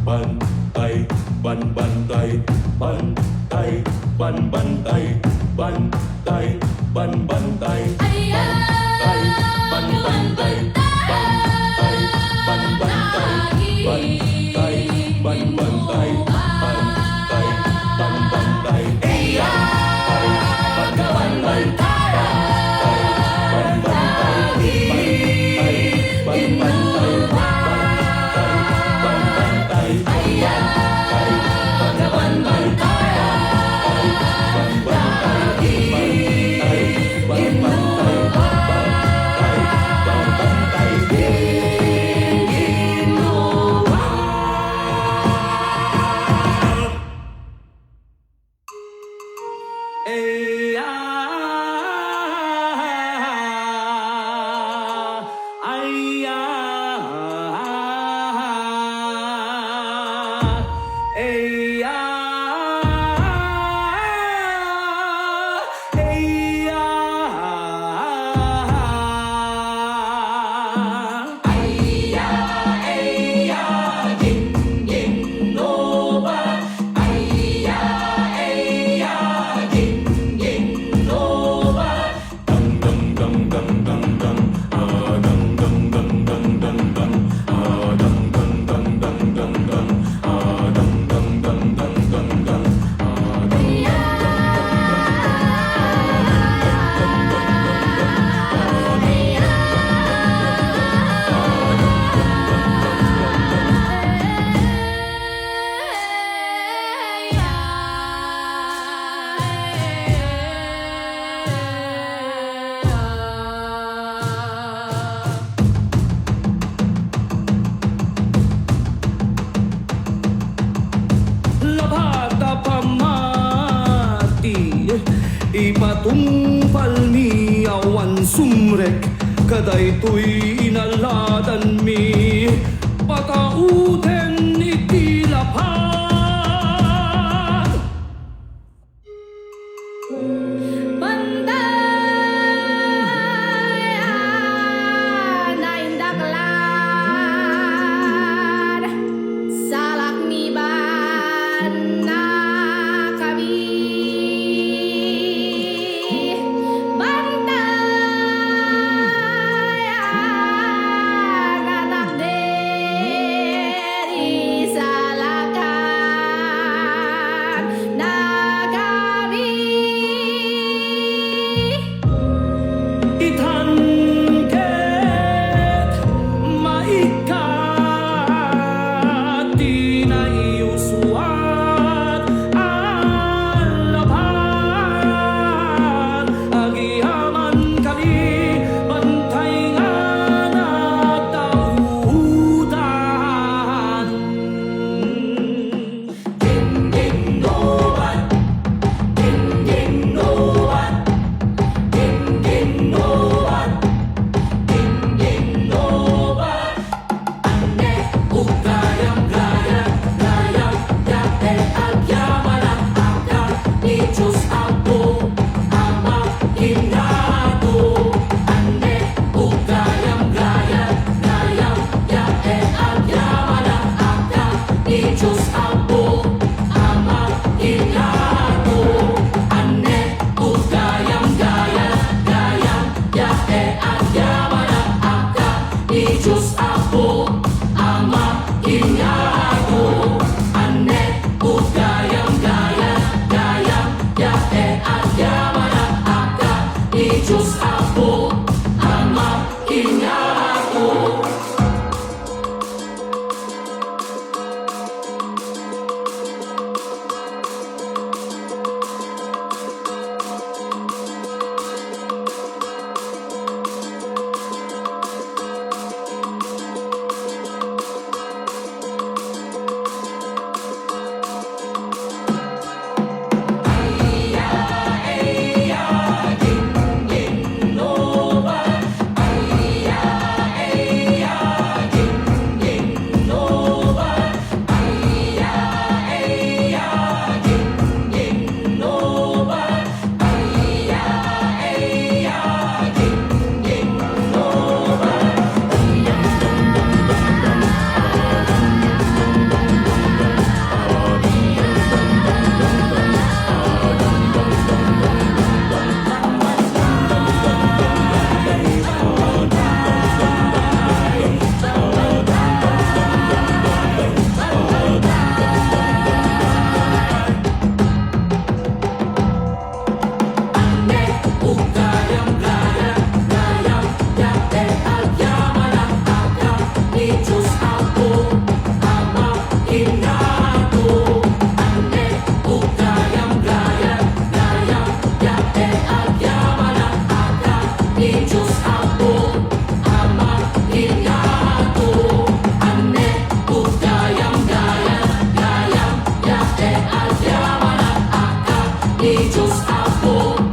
bantai, ban bantai, bantai, ban bantai, bantai, ban bantai, bantai, ban bantai, bantai, ban bantai, bantai, ban bantai, bantai, ban bantai, iya, ban bantai, bantai, ban bantai, bantai, ban bantai, ban bantai, iya, ban bantai, ban bantai, ban bantai, ban bantai, eh ay eh labhata pamati ipatumpal mi awan sumrek kadaytoy inaladan mi patauten iti lapad Banday naindaklad salak ni bana kami Banday natak deri salakan na kami Diyos ako